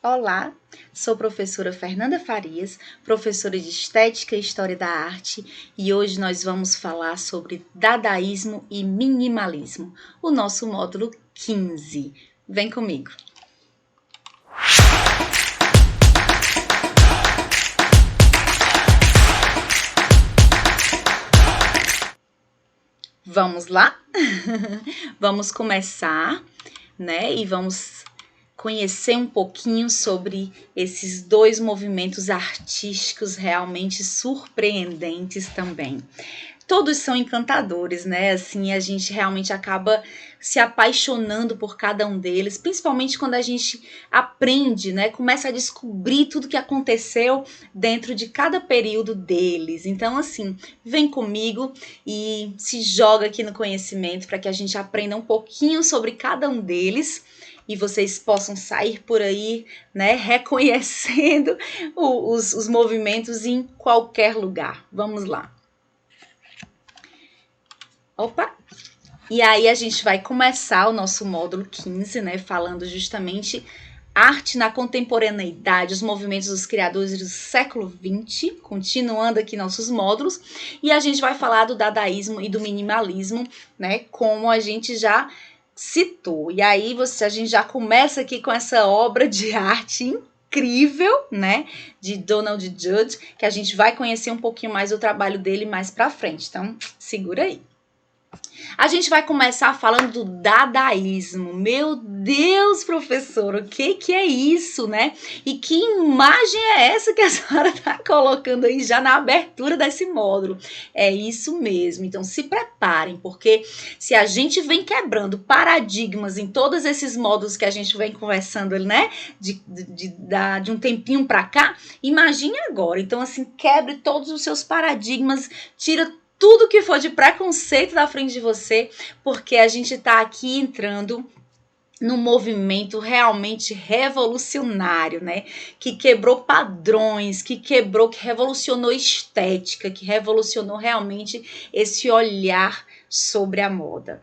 Olá, sou professora Fernanda Farias, professora de Estética e História da Arte, e hoje nós vamos falar sobre Dadaísmo e Minimalismo, o nosso módulo 15. Vem comigo! Vamos lá? Vamos começar, né? E vamos conhecer um pouquinho sobre esses dois movimentos artísticos realmente surpreendentes também. Todos são encantadores, né? Assim, a gente realmente acaba se apaixonando por cada um deles, principalmente quando a gente aprende, né? Começa a descobrir tudo que aconteceu dentro de cada período deles. Então, assim, vem comigo e se joga aqui no conhecimento para que a gente aprenda um pouquinho sobre cada um deles e vocês possam sair por aí, né, reconhecendo os movimentos em qualquer lugar. Vamos lá. Opa! E aí a gente vai começar o nosso módulo 15, né, falando justamente arte na contemporaneidade, os movimentos dos criadores do século XX, continuando aqui nossos módulos, e a gente vai falar do dadaísmo e do minimalismo, né, como a gente já citou. E aí a gente já começa aqui com essa obra de arte incrível, né, de Donald Judd, que a gente vai conhecer um pouquinho mais o trabalho dele mais pra frente. Então, segura aí. A gente vai começar falando do dadaísmo. Meu Deus, professor, o que é isso, né? E que imagem é essa que a senhora está colocando aí já na abertura desse módulo? É isso mesmo. Então, se preparem, porque se a gente vem quebrando paradigmas em todos esses módulos que a gente vem conversando, né? De um tempinho para cá, imagine agora. Então, assim, quebre todos os seus paradigmas, tira tudo que for de preconceito da frente de você, porque a gente está aqui entrando num movimento realmente revolucionário, né? Que quebrou padrões, que revolucionou estética, que revolucionou realmente esse olhar sobre a moda.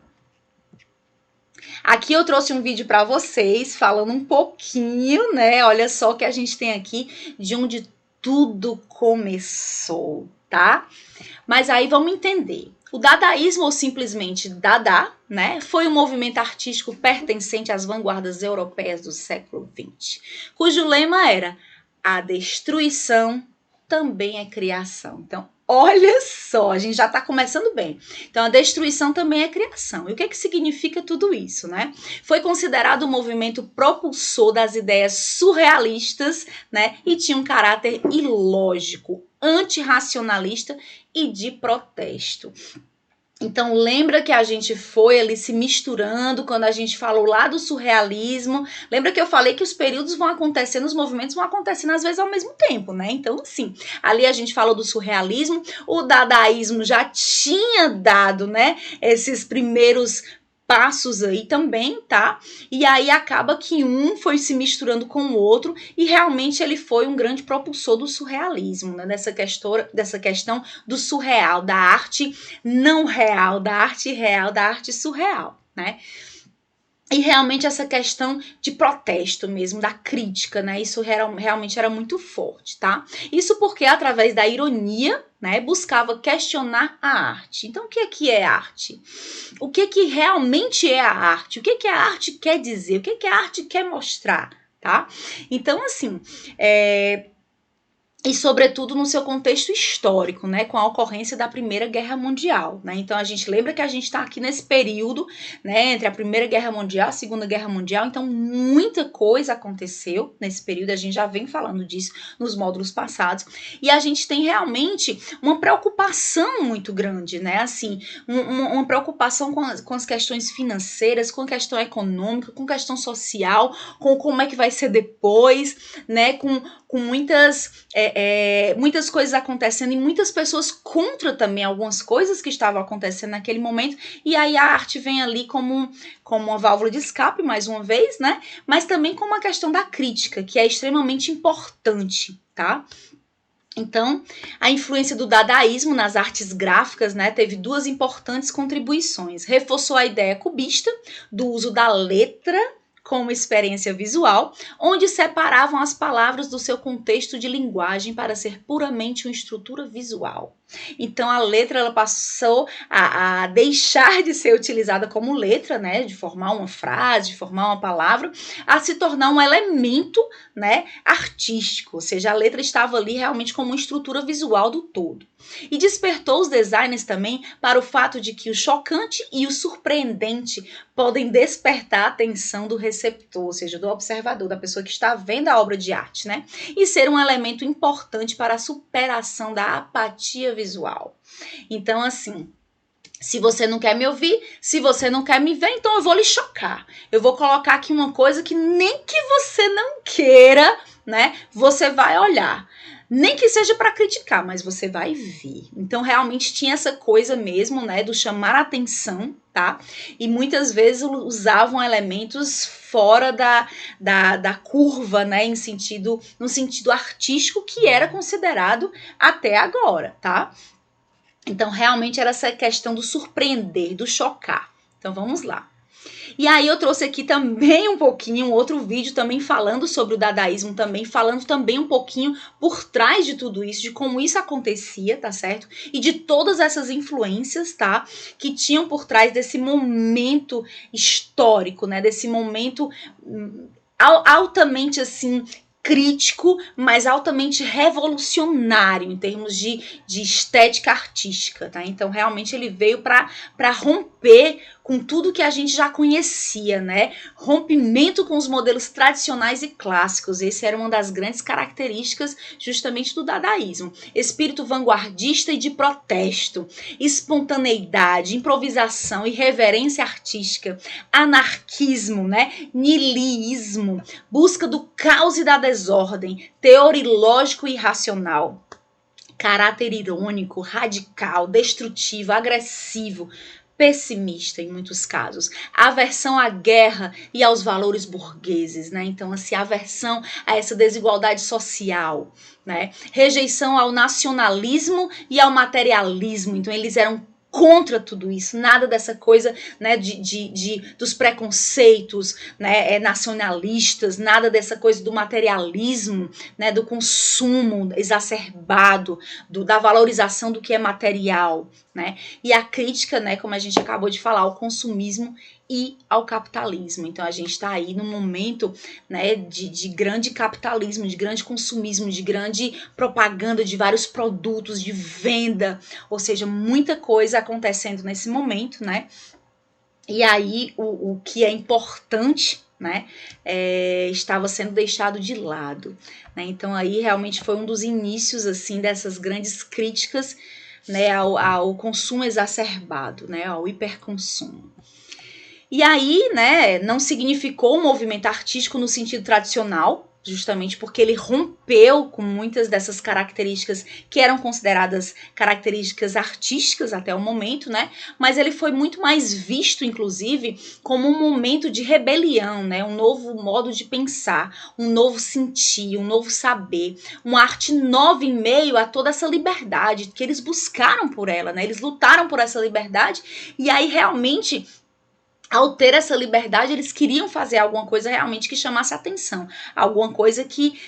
Aqui eu trouxe um vídeo para vocês falando um pouquinho, né? Olha só o que a gente tem aqui de onde tudo começou, tá? Mas aí vamos entender. O dadaísmo, ou simplesmente Dada, né, foi um movimento artístico pertencente às vanguardas europeias do século XX, cujo lema era: a destruição também é criação. Então, olha só, a gente já está começando bem. Então, a destruição também é criação. E o que significa tudo isso, né? Foi considerado um movimento propulsor das ideias surrealistas, né? E tinha um caráter ilógico, antirracionalista e de protesto. Então, lembra que a gente foi ali se misturando quando a gente falou lá do surrealismo. Lembra que eu falei que os períodos vão acontecendo, os movimentos vão acontecendo às vezes ao mesmo tempo, né? Então, assim, ali a gente falou do surrealismo, o dadaísmo já tinha dado, né, esses primeiros passos aí também, tá? E aí acaba que um foi se misturando com o outro e realmente ele foi um grande propulsor do surrealismo, né? Dessa questão do surreal, da arte não real, da arte surreal, né? E realmente essa questão de protesto mesmo, da crítica, né? Isso realmente era muito forte, tá? Isso porque através da ironia, né, buscava questionar a arte. Então, o que é arte? O que realmente é a arte? O que a arte quer dizer? O que a arte quer mostrar, tá? Então, assim, e sobretudo no seu contexto histórico, né, com a ocorrência da Primeira Guerra Mundial, né? Então a gente lembra que a gente está aqui nesse período, né, entre a Primeira Guerra Mundial e a Segunda Guerra Mundial, então muita coisa aconteceu nesse período, a gente já vem falando disso nos módulos passados, e a gente tem realmente uma preocupação muito grande, né, assim, uma preocupação com as questões financeiras, com a questão econômica, com a questão social, com como é que vai ser depois, né, com muitas coisas acontecendo e muitas pessoas contra também algumas coisas que estavam acontecendo naquele momento, e aí a arte vem ali como uma válvula de escape, mais uma vez, né? Mas também como uma questão da crítica, que é extremamente importante, tá? Então, a influência do dadaísmo nas artes gráficas, né, teve duas importantes contribuições. Reforçou a ideia cubista do uso da letra como experiência visual, onde separavam as palavras do seu contexto de linguagem para ser puramente uma estrutura visual. Então a letra ela passou a deixar de ser utilizada como letra, né, de formar uma frase, de formar uma palavra, a se tornar um elemento, né, artístico, ou seja, a letra estava ali realmente como uma estrutura visual do todo. E despertou os designers também para o fato de que o chocante e o surpreendente podem despertar a atenção do receptor, ou seja, do observador, da pessoa que está vendo a obra de arte, né? E ser um elemento importante para a superação da apatia visual. Então, assim, se você não quer me ouvir, se você não quer me ver, então eu vou lhe chocar. Eu vou colocar aqui uma coisa que nem que você não queira, né? Você vai olhar. Nem que seja para criticar, mas você vai ver. Então, realmente tinha essa coisa mesmo, né, do chamar a atenção, tá? E muitas vezes usavam elementos fora da curva, né, no sentido artístico que era considerado até agora, tá? Então, realmente era essa questão do surpreender, do chocar. Então, vamos lá. E aí eu trouxe aqui também um pouquinho, um outro vídeo também falando sobre o dadaísmo também, falando também um pouquinho por trás de tudo isso, de como isso acontecia, tá certo? E de todas essas influências, tá? Que tinham por trás desse momento histórico, né? Desse momento altamente, assim, crítico, mas altamente revolucionário em termos de estética artística, tá? Então, realmente, ele veio para romper com tudo que a gente já conhecia, né? Rompimento com os modelos tradicionais e clássicos. Esse era uma das grandes características justamente do dadaísmo. Espírito vanguardista e de protesto, espontaneidade, improvisação, irreverência artística, anarquismo, né? Niilismo, busca do caos e da desordem, teor ilógico e irracional, caráter irônico, radical, destrutivo, agressivo, pessimista em muitos casos, aversão à guerra e aos valores burgueses, né? Então, assim, aversão a essa desigualdade social, né? Rejeição ao nacionalismo e ao materialismo. Então, eles eram contra tudo isso, nada dessa coisa, né, dos preconceitos, né, nacionalistas, nada dessa coisa do materialismo, né, do consumo exacerbado, da valorização do que é material, né, e a crítica, né, como a gente acabou de falar, ao consumismo e ao capitalismo. Então a gente está aí num momento, né, de grande capitalismo, de grande consumismo, de grande propaganda de vários produtos, de venda, ou seja, muita coisa acontecendo nesse momento, né? E aí o que é importante, né, estava sendo deixado de lado, né? Então aí realmente foi um dos inícios assim dessas grandes críticas, né, ao consumo exacerbado, né, ao hiperconsumo. E aí, né, não significou um movimento artístico no sentido tradicional, justamente porque ele rompeu com muitas dessas características que eram consideradas características artísticas até o momento, né? Mas ele foi muito mais visto, inclusive, como um momento de rebelião, né? Um novo modo de pensar, um novo sentir, um novo saber, uma arte nova em meio a toda essa liberdade que eles buscaram por ela, né? Eles lutaram por essa liberdade e aí realmente, ao ter essa liberdade, eles queriam fazer alguma coisa realmente que chamasse atenção, alguma coisa que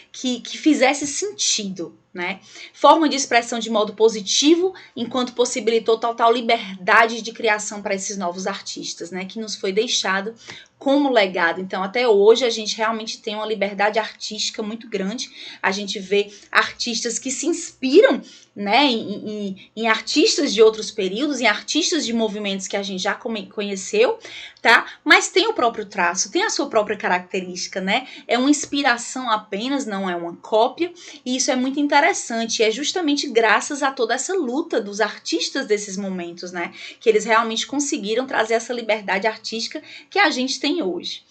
fizesse sentido, né? Forma de expressão de modo positivo, enquanto possibilitou total liberdade de criação para esses novos artistas, né? Que nos foi deixado como legado. Então, até hoje, a gente realmente tem uma liberdade artística muito grande. A gente vê artistas que se inspiram, né, em artistas de outros períodos, em artistas de movimentos que a gente já conheceu, tá? Mas tem o próprio traço, tem a sua própria característica, né? É uma inspiração apenas, não é uma cópia, e isso é muito interessante. E é justamente graças a toda essa luta dos artistas desses momentos, né, que eles realmente conseguiram trazer essa liberdade artística que a gente tem hoje.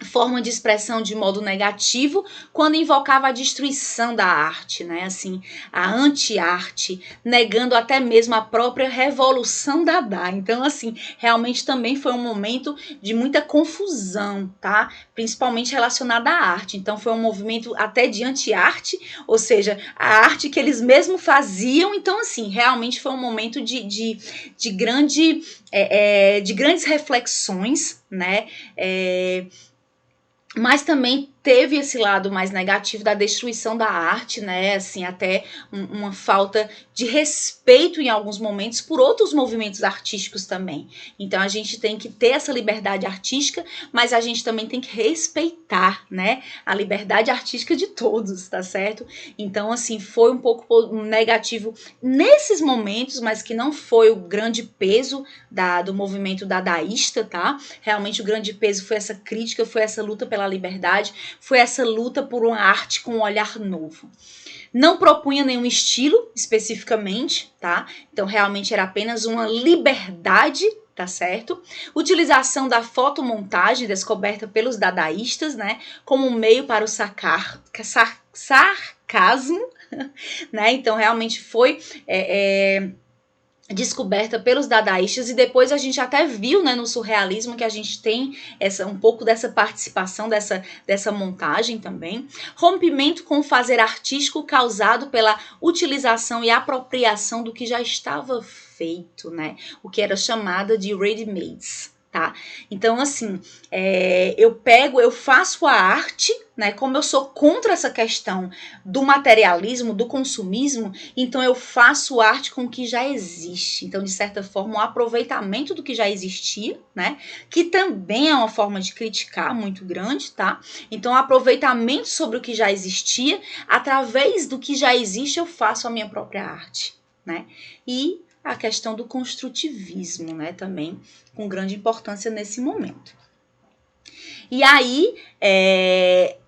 Forma de expressão de modo negativo, quando invocava a destruição da arte, né? Assim, a anti-arte, negando até mesmo a própria revolução Dada. Então, assim, realmente também foi um momento de muita confusão, tá? Principalmente relacionada à arte. Então, foi um movimento até de anti-arte, ou seja, a arte que eles mesmos faziam. Então, assim, realmente foi um momento de grandes reflexões, né? Mas também teve esse lado mais negativo da destruição da arte, né? Assim, até uma falta de respeito em alguns momentos por outros movimentos artísticos também. Então a gente tem que ter essa liberdade artística, mas a gente também tem que respeitar, né? A liberdade artística de todos, tá certo? Então, assim, foi um pouco negativo nesses momentos, mas que não foi o grande peso do movimento dadaísta, tá? Realmente o grande peso foi essa crítica, foi essa luta pela liberdade, foi essa luta por uma arte com um olhar novo. Não propunha nenhum estilo especificamente, tá? Então realmente era apenas uma liberdade, tá certo? Utilização da fotomontagem descoberta pelos dadaístas, né? Como um meio para o sarcasmo, né? Então realmente foi descoberta pelos dadaístas, e depois a gente até viu, né, no surrealismo, que a gente tem um pouco dessa participação dessa montagem também. Rompimento com o fazer artístico causado pela utilização e apropriação do que já estava feito, né, o que era chamada de ready-mades. Tá? Então, assim, eu faço a arte, né? Como eu sou contra essa questão do materialismo, do consumismo, então eu faço arte com o que já existe. Então, de certa forma, um aproveitamento do que já existia, né? Que também é uma forma de criticar muito grande, tá? Então, aproveitamento sobre o que já existia, através do que já existe, eu faço a minha própria arte, né? E a questão do construtivismo, né, também com grande importância nesse momento. E aí,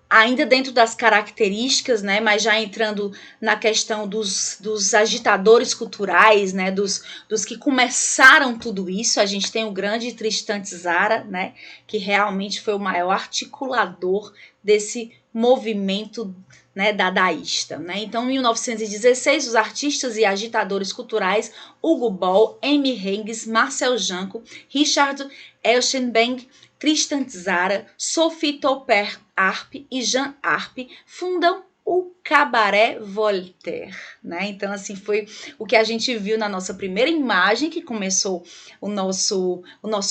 ainda dentro das características, né, mas já entrando na questão dos agitadores culturais, né, dos que começaram tudo isso, a gente tem o grande Tristan Tzara, né, que realmente foi o maior articulador desse movimento, né, dadaísta, né? Então, em 1916, os artistas e agitadores culturais Hugo Ball, Amy Hengs, Marcel Janco, Richard Elschenbeng, Tristan Tzara, Sophie Topper Arp e Jean Arp fundam o Cabaret Voltaire, né? Então, assim, foi o que a gente viu na nossa primeira imagem, que começou o nosso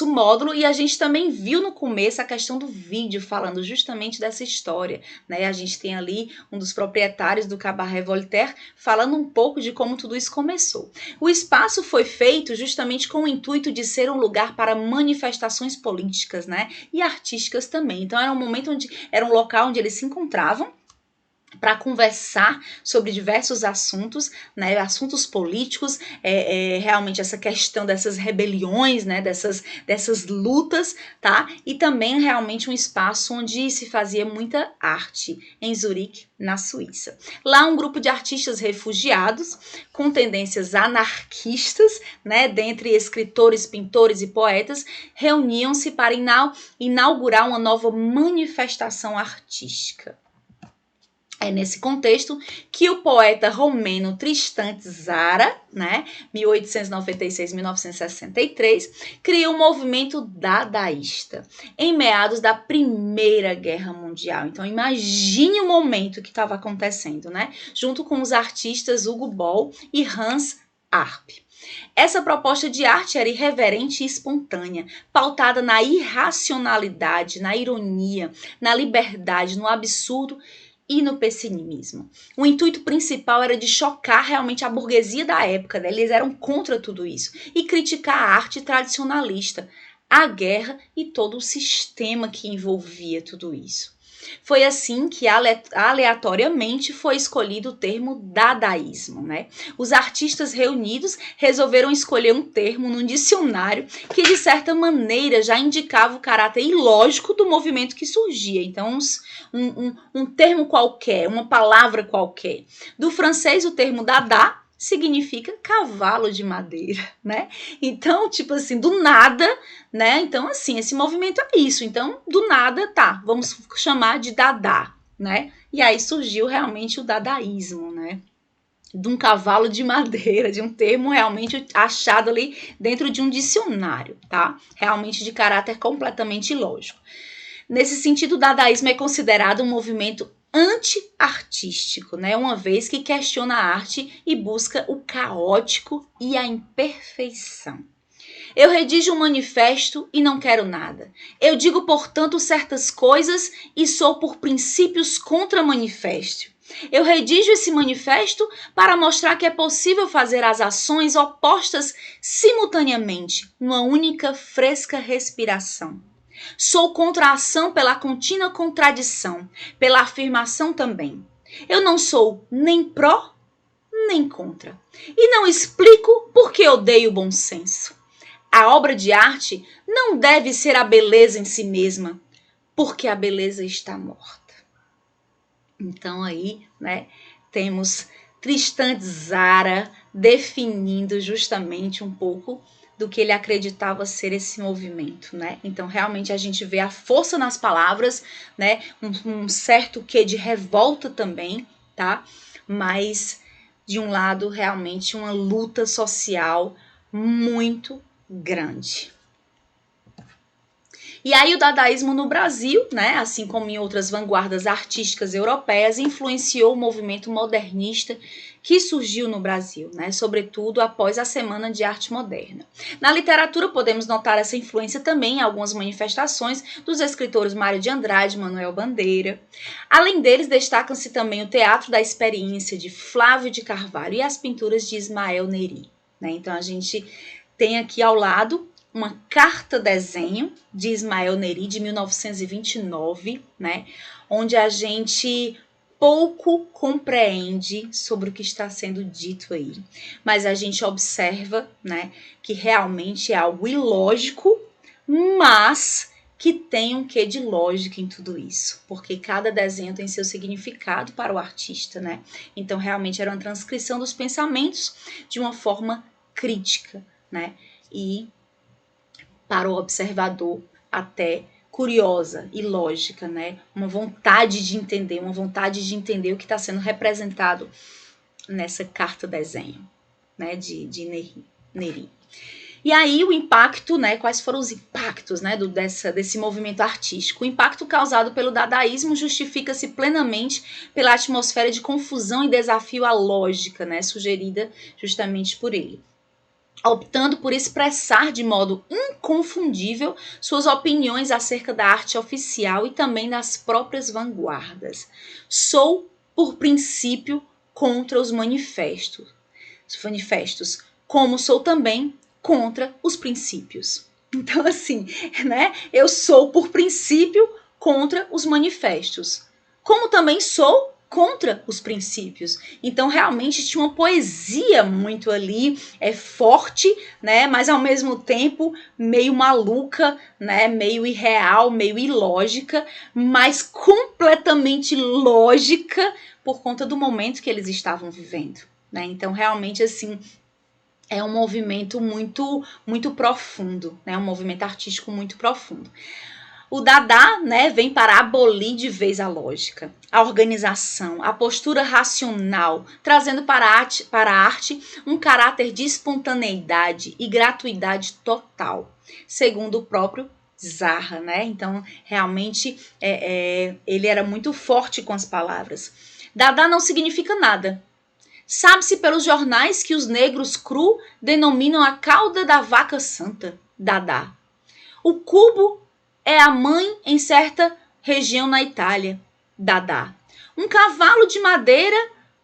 módulo, e a gente também viu no começo a questão do vídeo, falando justamente dessa história, né? A gente tem ali um dos proprietários do Cabaret Voltaire falando um pouco de como tudo isso começou. O espaço foi feito justamente com o intuito de ser um lugar para manifestações políticas, né? E artísticas também. Então, era um local onde eles se encontravam para conversar sobre diversos assuntos, né, assuntos políticos, realmente essa questão dessas rebeliões, né, dessas lutas, tá? E também realmente um espaço onde se fazia muita arte, em Zurique, na Suíça. Lá um grupo de artistas refugiados com tendências anarquistas, né, dentre escritores, pintores e poetas, reuniam-se para inaugurar uma nova manifestação artística. É nesse contexto que o poeta romeno Tristan Tzara, né, 1896-1963, criou o movimento dadaísta em meados da Primeira Guerra Mundial. Então imagine o momento que estava acontecendo, né, junto com os artistas Hugo Ball e Hans Arp. Essa proposta de arte era irreverente e espontânea, pautada na irracionalidade, na ironia, na liberdade, no absurdo e no pessimismo. O intuito principal era de chocar realmente a burguesia da época, né? Eles eram contra tudo isso, e criticar a arte tradicionalista, a guerra e todo o sistema que envolvia tudo isso. Foi assim que aleatoriamente foi escolhido o termo dadaísmo, né? Os artistas reunidos resolveram escolher um termo num dicionário que de certa maneira já indicava o caráter ilógico do movimento que surgia. Então, um termo qualquer, uma palavra qualquer. Do francês, o termo dada significa cavalo de madeira, né? Então, tipo assim, do nada, né? Então, assim, esse movimento é isso. Então, do nada, tá, vamos chamar de Dada, né? E aí surgiu realmente o dadaísmo, né? De um cavalo de madeira, de um termo realmente achado ali dentro de um dicionário, tá? Realmente de caráter completamente ilógico. Nesse sentido, o dadaísmo é considerado um movimento anti-artístico, né? Uma vez que questiona a arte e busca o caótico e a imperfeição. Eu redijo um manifesto e não quero nada. Eu digo, portanto, certas coisas e sou por princípios contra manifesto. Eu redijo esse manifesto para mostrar que é possível fazer as ações opostas simultaneamente, numa única fresca respiração. Sou contra a ação pela contínua contradição, pela afirmação também. Eu não sou nem pró, nem contra. E não explico porque odeio o bom senso. A obra de arte não deve ser a beleza em si mesma, porque a beleza está morta. Então aí, né, temos Tristan Tzara definindo justamente um pouco do que ele acreditava ser esse movimento, né? Então realmente a gente vê a força nas palavras, né? Um certo quê de revolta também, tá? Mas de um lado realmente uma luta social muito grande. E aí o dadaísmo no Brasil, né, assim como em outras vanguardas artísticas europeias, influenciou o movimento modernista que surgiu no Brasil, né, sobretudo após a Semana de Arte Moderna. Na literatura podemos notar essa influência também em algumas manifestações dos escritores Mário de Andrade e Manuel Bandeira. Além deles, destacam-se também o Teatro da Experiência de Flávio de Carvalho e as pinturas de Ismael Neri, né? Então a gente tem aqui ao lado uma carta-desenho de Ismael Neri, de 1929, né, onde a gente pouco compreende sobre o que está sendo dito aí. Mas a gente observa, né, que realmente é algo ilógico, mas que tem um quê de lógica em tudo isso, porque cada desenho tem seu significado para o artista, né? Então, realmente era uma transcrição dos pensamentos de uma forma crítica, né? E para o observador até curiosa e lógica, né? Uma vontade de entender o que está sendo representado nessa carta-desenho, né? De Neri. E aí o impacto, né? Quais foram os impactos, né? Desse movimento artístico? O impacto causado pelo dadaísmo justifica-se plenamente pela atmosfera de confusão e desafio à lógica, né? Sugerida justamente por ele, optando por expressar de modo inconfundível suas opiniões acerca da arte oficial e também das próprias vanguardas. Sou, por princípio, contra os manifestos, como sou também contra os princípios. Então, assim, né? Eu sou, por princípio, contra os manifestos, como também sou contra os princípios. Então realmente tinha uma poesia muito ali, forte, né, mas ao mesmo tempo meio maluca, né, meio irreal, meio ilógica, mas completamente lógica por conta do momento que eles estavam vivendo, né? Então realmente assim é um movimento muito profundo, né? Um movimento artístico muito profundo. O Dada, né, vem para abolir de vez a lógica, a organização, a postura racional, trazendo para a arte um caráter de espontaneidade e gratuidade total, segundo o próprio Tzara, né? Então, realmente, ele era muito forte com as palavras. Dada não significa nada. Sabe-se pelos jornais que os negros cru denominam a cauda da vaca santa, Dada. O cubo é a mãe em certa região na Itália, Dada. Um cavalo de madeira,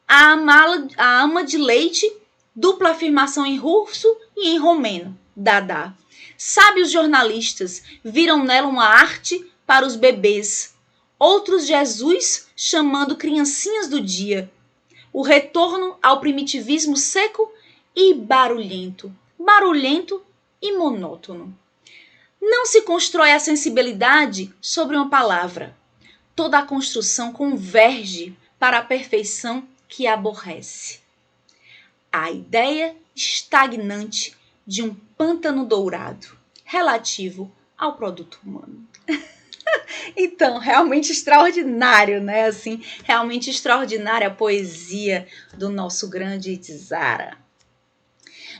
a ama de leite, dupla afirmação em russo e em romeno, Dada. Sabe, os jornalistas viram nela uma arte para os bebês. Outros Jesus chamando criancinhas do dia. O retorno ao primitivismo seco e barulhento e monótono. Não se constrói a sensibilidade sobre uma palavra. Toda a construção converge para a perfeição que aborrece. A ideia estagnante de um pântano dourado, relativo ao produto humano. Então, realmente extraordinário, né? Assim, realmente extraordinária a poesia do nosso grande Tzara.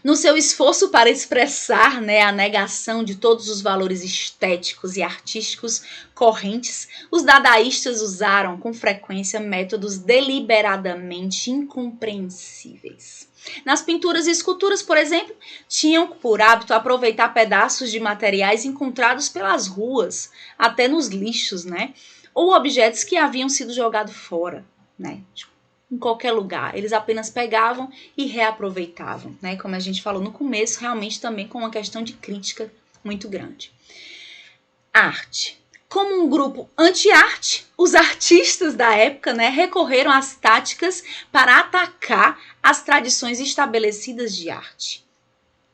No seu esforço para expressar, né, a negação de todos os valores estéticos e artísticos correntes, os dadaístas usaram com frequência métodos deliberadamente incompreensíveis. Nas pinturas e esculturas, por exemplo, tinham por hábito aproveitar pedaços de materiais encontrados pelas ruas, até nos lixos, né? Ou objetos que haviam sido jogados fora, né? Em qualquer lugar. Eles apenas pegavam e reaproveitavam, né? Como a gente falou no começo, realmente também com uma questão de crítica muito grande. Arte. Como um grupo anti-arte, os artistas da época, né, recorreram às táticas para atacar as tradições estabelecidas de arte,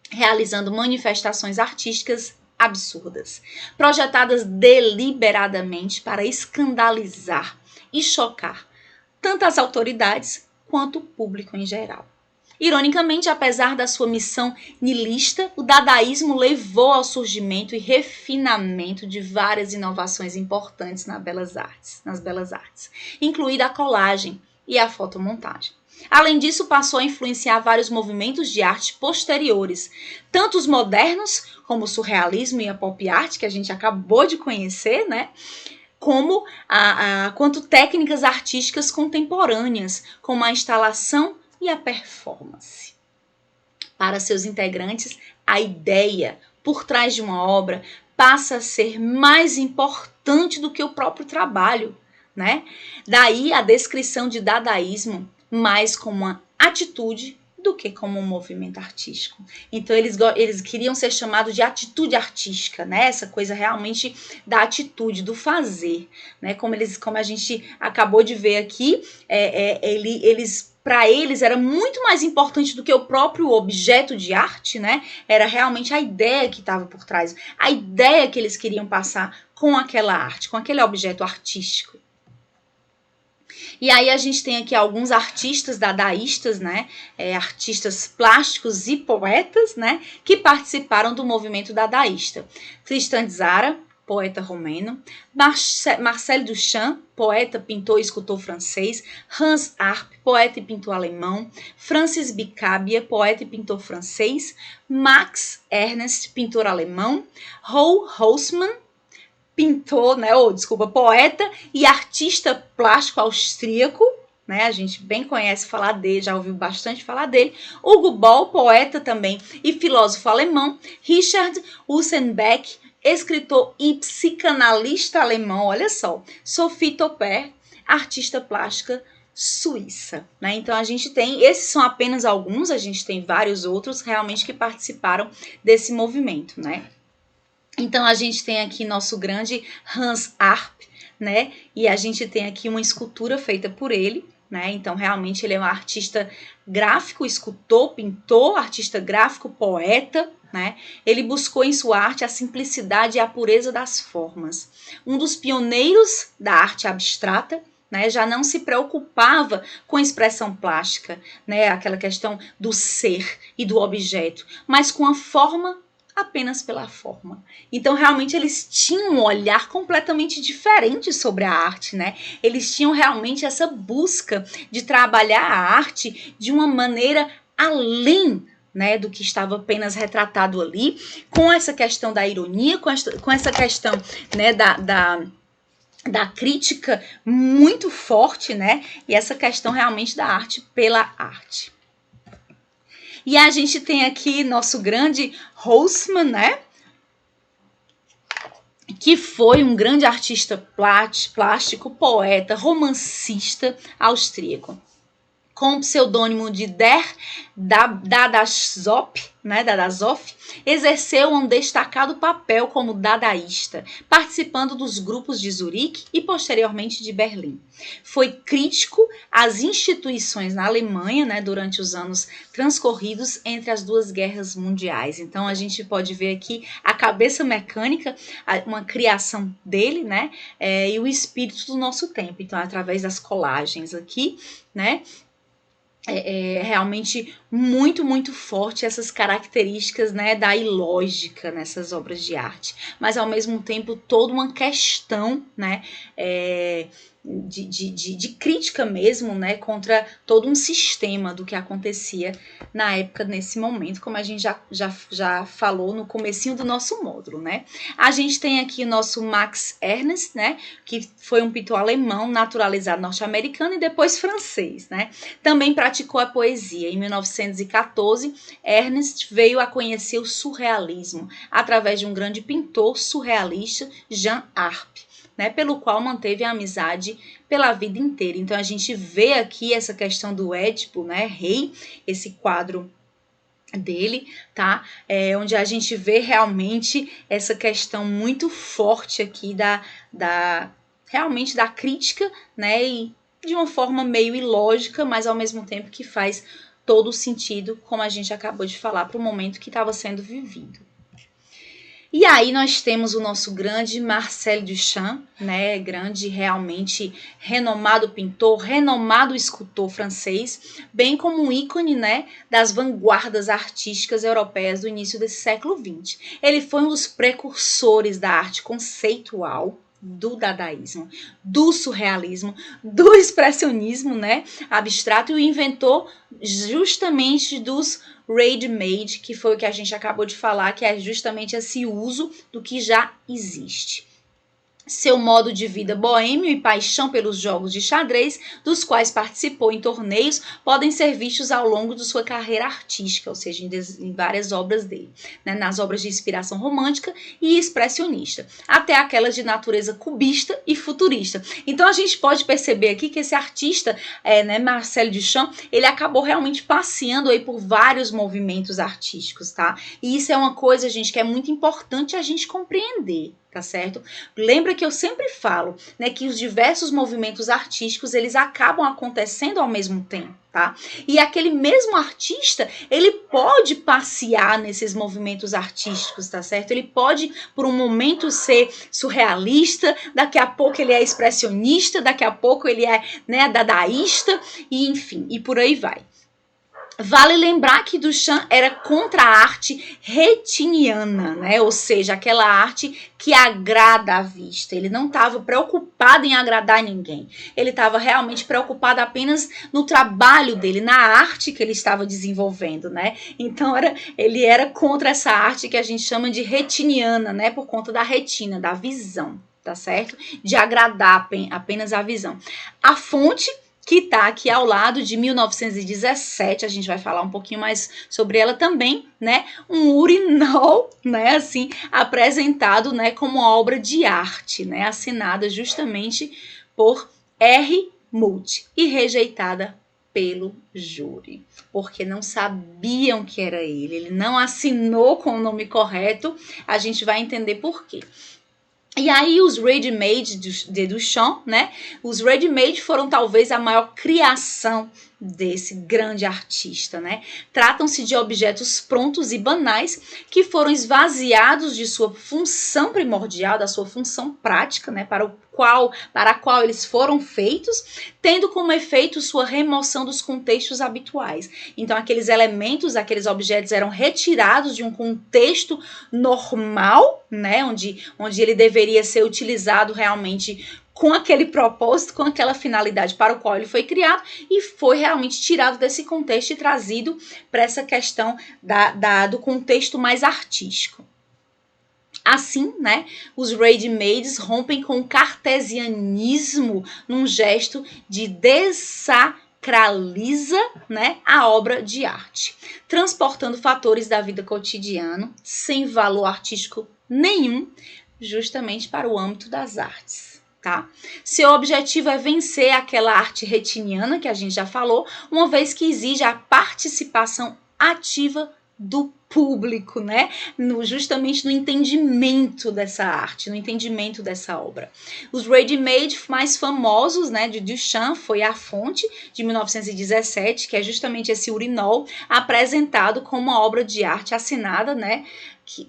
realizando manifestações artísticas absurdas, projetadas deliberadamente para escandalizar e chocar tanto as autoridades quanto o público em geral. Ironicamente, apesar da sua missão niilista, o dadaísmo levou ao surgimento e refinamento de várias inovações importantes nas belas artes, incluída a colagem e a fotomontagem. Além disso, passou a influenciar vários movimentos de arte posteriores, tanto os modernos, como o surrealismo e a pop art, que a gente acabou de conhecer, né? Quanto técnicas artísticas contemporâneas, como a instalação e a performance. Para seus integrantes, a ideia por trás de uma obra passa a ser mais importante do que o próprio trabalho, né? Daí a descrição de dadaísmo mais como uma atitude do que como um movimento artístico. Então eles queriam ser chamados de atitude artística, né? Essa coisa realmente da atitude, do fazer, né? Como a gente acabou de ver aqui, para eles era muito mais importante do que o próprio objeto de arte, né? Era realmente a ideia que estava por trás, a ideia que eles queriam passar com aquela arte, com aquele objeto artístico. E aí a gente tem aqui alguns artistas dadaístas, né? Artistas plásticos e poetas, né? Que participaram do movimento dadaísta. Tristan Tzara, poeta romeno, Marcel Duchamp, poeta, pintor e escultor francês, Hans Arp, poeta e pintor alemão, Francis Picabia, poeta e pintor francês, Max Ernst, pintor alemão, Roald Haussmann, poeta e artista plástico austríaco, né? A gente bem conhece falar dele, já ouviu bastante falar dele. Hugo Boll, poeta também e filósofo alemão. Richard Hussenbeck, escritor e psicanalista alemão, olha só. Sophie Topper, artista plástica suíça, né? Então a gente tem, esses são apenas alguns, a gente tem vários outros realmente que participaram desse movimento, né? Então a gente tem aqui nosso grande Hans Arp, né? E a gente tem aqui uma escultura feita por ele, né? Então realmente ele é um artista gráfico, escultor, pintor, artista gráfico, poeta, né? Ele buscou em sua arte a simplicidade e a pureza das formas. Um dos pioneiros da arte abstrata, né? Já não se preocupava com a expressão plástica, né? Aquela questão do ser e do objeto, mas com a forma apenas pela forma. Então, realmente, eles tinham um olhar completamente diferente sobre a arte, né? Eles tinham realmente essa busca de trabalhar a arte de uma maneira além, né, do que estava apenas retratado ali, com essa questão da ironia, com essa questão, né, da crítica muito forte, né? E essa questão realmente da arte pela arte. E a gente tem aqui nosso grande Haussmann, né? Que foi um grande artista plástico, poeta, romancista austríaco. Com o pseudônimo de Der Dadazoff, né, exerceu um destacado papel como dadaísta, participando dos grupos de Zurique e posteriormente de Berlim. Foi crítico às instituições na Alemanha, né, durante os anos transcorridos entre as duas guerras mundiais. Então a gente pode ver aqui a cabeça mecânica, uma criação dele, né, e o espírito do nosso tempo. Então através das colagens aqui, né, realmente muito, muito forte essas características, né, da ilógica nessas obras de arte, mas ao mesmo tempo toda uma questão, né, de crítica mesmo, né, contra todo um sistema do que acontecia na época, nesse momento, como a gente já falou no comecinho do nosso módulo, né. A gente tem aqui o nosso Max Ernst, né, que foi um pintor alemão, naturalizado norte-americano e depois francês, né. Também praticou a poesia. Em 1914, Ernst veio a conhecer o surrealismo através de um grande pintor surrealista, Jean Arp, né, pelo qual manteve a amizade pela vida inteira. Então a gente vê aqui essa questão do Édipo, né, rei, esse quadro dele, tá? Onde a gente vê realmente essa questão muito forte aqui realmente da crítica, né, e de uma forma meio ilógica, mas ao mesmo tempo que faz todo o sentido, como a gente acabou de falar, para o momento que estava sendo vivido. E aí nós temos o nosso grande Marcel Duchamp, né, grande, realmente renomado pintor, renomado escultor francês, bem como um ícone, né, das vanguardas artísticas europeias do início desse século XX. Ele foi um dos precursores da arte conceitual, do dadaísmo, do surrealismo, do expressionismo, né, abstrato, e o inventor justamente dos ready-made, que foi o que a gente acabou de falar, que é justamente esse uso do que já existe. Seu modo de vida boêmio e paixão pelos jogos de xadrez, dos quais participou em torneios, podem ser vistos ao longo de sua carreira artística, ou seja, em várias obras dele, né, nas obras de inspiração romântica e expressionista, até aquelas de natureza cubista e futurista. Então a gente pode perceber aqui que esse artista, né, Marcel Duchamp, ele acabou realmente passeando aí por vários movimentos artísticos, tá? E isso é uma coisa, gente, que é muito importante a gente compreender, tá certo? Lembra que eu sempre falo, né, que os diversos movimentos artísticos, eles acabam acontecendo ao mesmo tempo, tá? E aquele mesmo artista, ele pode passear nesses movimentos artísticos, tá certo? Ele pode, por um momento, ser surrealista, daqui a pouco ele é expressionista, daqui a pouco ele é, né, dadaísta, e enfim, e por aí vai. Vale lembrar que Duchamp era contra a arte retiniana, né? Ou seja, aquela arte que agrada à vista. Ele não estava preocupado em agradar ninguém. Ele estava realmente preocupado apenas no trabalho dele, na arte que ele estava desenvolvendo, né? Então ele era contra essa arte que a gente chama de retiniana, né? Por conta da retina, da visão, tá certo? De agradar apenas a visão. A fonte que está aqui ao lado, de 1917, a gente vai falar um pouquinho mais sobre ela também, né? Um urinol, né, assim, apresentado, né, como obra de arte, né, assinada justamente por R. Muth e rejeitada pelo júri, porque não sabiam que era ele não assinou com o nome correto, a gente vai entender por quê. E aí os ready-made de Duchamp, né? Os ready-made foram talvez a maior criação desse grande artista, né? Tratam-se de objetos prontos e banais que foram esvaziados de sua função primordial, da sua função prática, né? Para a qual eles foram feitos, tendo como efeito sua remoção dos contextos habituais. Então, aqueles elementos, aqueles objetos eram retirados de um contexto normal, né? Onde ele deveria ser utilizado realmente com aquele propósito, com aquela finalidade para o qual ele foi criado, e foi realmente tirado desse contexto e trazido para essa questão do contexto mais artístico. Assim, né, os ready-mades rompem com o cartesianismo num gesto de desacraliza, né, a obra de arte, transportando fatores da vida cotidiana sem valor artístico nenhum, justamente para o âmbito das artes. Tá? Seu objetivo é vencer aquela arte retiniana que a gente já falou, uma vez que exige a participação ativa do público, né? Justamente no entendimento dessa arte, no entendimento dessa obra. Os ready-made mais famosos, né, de Duchamp foi a Fonte, de 1917, que é justamente esse urinol apresentado como uma obra de arte assinada, né,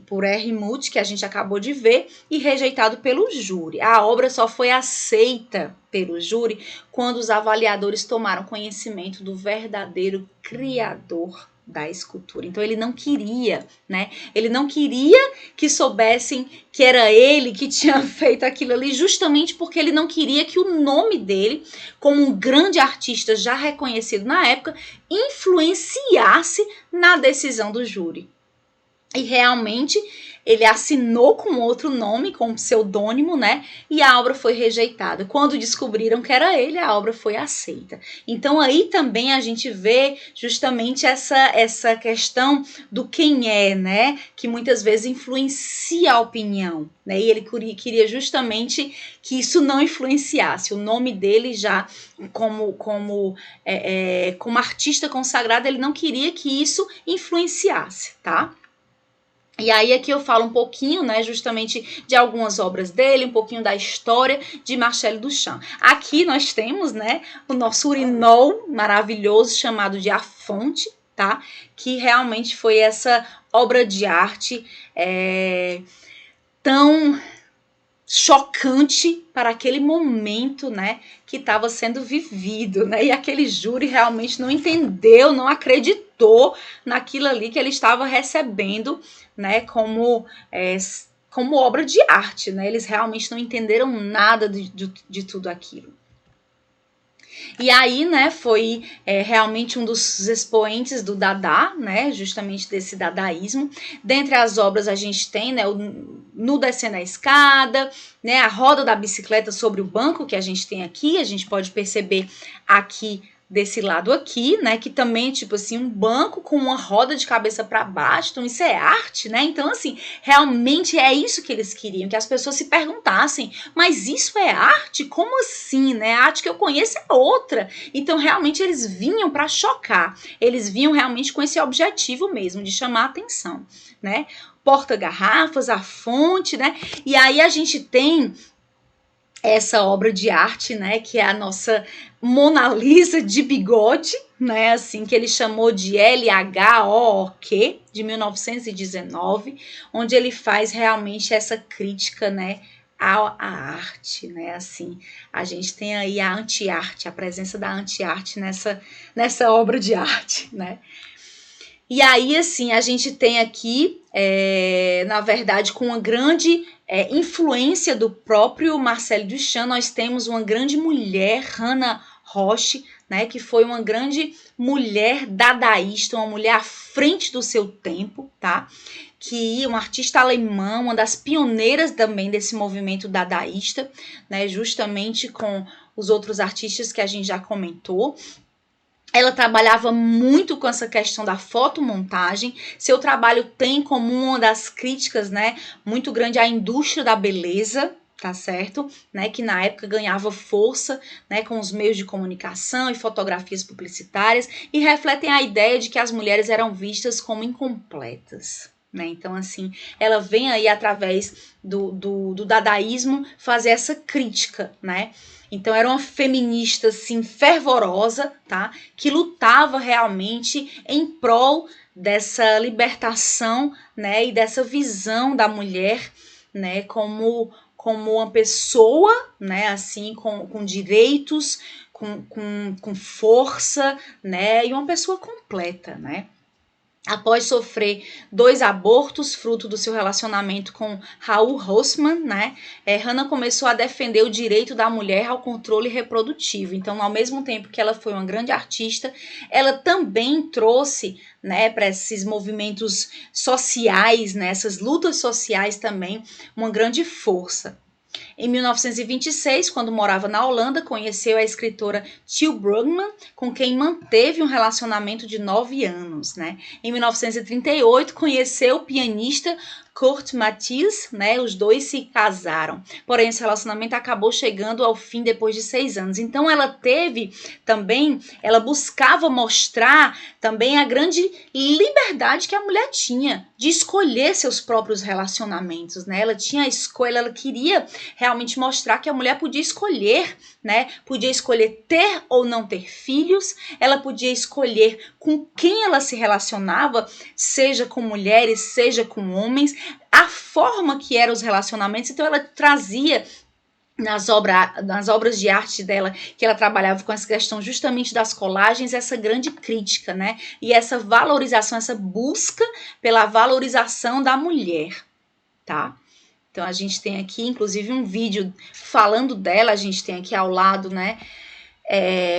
por R. Muth, que a gente acabou de ver, e rejeitado pelo júri. A obra só foi aceita pelo júri quando os avaliadores tomaram conhecimento do verdadeiro criador da escultura. Então ele não queria, né? Ele não queria que soubessem que era ele que tinha feito aquilo ali, justamente porque ele não queria que o nome dele, como um grande artista já reconhecido na época, influenciasse na decisão do júri. E realmente ele assinou com outro nome, com um pseudônimo, né? E a obra foi rejeitada. Quando descobriram que era ele, a obra foi aceita. Então aí também a gente vê justamente essa questão do quem é, né? Que muitas vezes influencia a opinião, né? E ele queria justamente que isso não influenciasse. O nome dele já como artista consagrado, ele não queria que isso influenciasse, tá? E aí aqui eu falo um pouquinho, né, justamente de algumas obras dele, um pouquinho da história de Marcel Duchamp. Aqui nós temos, né, o nosso urinol maravilhoso chamado de A Fonte, tá? Que realmente foi essa obra de arte tão chocante para aquele momento, né, que estava sendo vivido, né, e aquele júri realmente não entendeu, não acreditou naquilo ali que ele estava recebendo, né, como obra de arte, né, eles realmente não entenderam nada de tudo aquilo. E aí, né, foi realmente um dos expoentes do Dada, né, justamente desse dadaísmo. Dentre as obras a gente tem, né, No Descendo a Escada, né, a roda da bicicleta sobre o banco que a gente tem aqui, a gente pode perceber aqui desse lado aqui, né, que também, tipo assim, um banco com uma roda de cabeça para baixo, então isso é arte, né, então assim, realmente é isso que eles queriam, que as pessoas se perguntassem, mas isso é arte? Como assim, né, a arte que eu conheço é outra, então realmente eles vinham para chocar, eles vinham realmente com esse objetivo mesmo, de chamar a atenção, né, porta-garrafas, a fonte, né, e aí a gente tem essa obra de arte, né, que é a nossa Mona Lisa de bigode, né, assim, que ele chamou de LHOOQ, de 1919, onde ele faz realmente essa crítica, né, à arte, né, assim, a gente tem aí a anti-arte, a presença da anti-arte nessa obra de arte, né. E aí, assim, a gente tem aqui, na verdade, com uma grande influência do próprio Marcel Duchamp, nós temos uma grande mulher, Hannah Roche, né, que foi uma grande mulher dadaísta, uma mulher à frente do seu tempo, tá? Que uma artista alemã, uma das pioneiras também desse movimento dadaísta, né, justamente com os outros artistas que a gente já comentou. Ela trabalhava muito com essa questão da fotomontagem. Seu trabalho tem como uma das críticas, né, muito grande a indústria da beleza, tá certo? Né, que na época ganhava força, né, com os meios de comunicação e fotografias publicitárias e refletem a ideia de que as mulheres eram vistas como incompletas. Né? Então, assim, ela vem aí através do dadaísmo fazer essa crítica, né? Então era uma feminista assim fervorosa, tá? Que lutava realmente em prol dessa libertação, né, e dessa visão da mulher, né, como uma pessoa, né, assim, com direitos, com força, né, e uma pessoa completa, né? Após sofrer 2 abortos, fruto do seu relacionamento com Raoul Haussmann, né, Hannah começou a defender o direito da mulher ao controle reprodutivo. Então, ao mesmo tempo que ela foi uma grande artista, ela também trouxe, né, para esses movimentos sociais, né, essas lutas sociais também, uma grande força. Em 1926, quando morava na Holanda, conheceu a escritora Til Brugman, com quem manteve um relacionamento de 9 anos. Né? Em 1938, conheceu o pianista Kurt Mathias, né? Os dois se casaram. Porém, esse relacionamento acabou chegando ao fim depois de 6 anos. Então, ela teve também, ela buscava mostrar também a grande liberdade que a mulher tinha de escolher seus próprios relacionamentos, né? Ela tinha a escolha, ela queria realmente mostrar que a mulher podia escolher, né? Podia escolher ter ou não ter filhos, ela podia escolher com quem ela se relacionava, seja com mulheres, seja com homens, a forma que eram os relacionamentos. Então ela trazia nas obras de arte dela, que ela trabalhava com essa questão justamente das colagens, essa grande crítica, né? E essa valorização, essa busca pela valorização da mulher, tá? Então a gente tem aqui, inclusive, um vídeo falando dela, a gente tem aqui ao lado, né?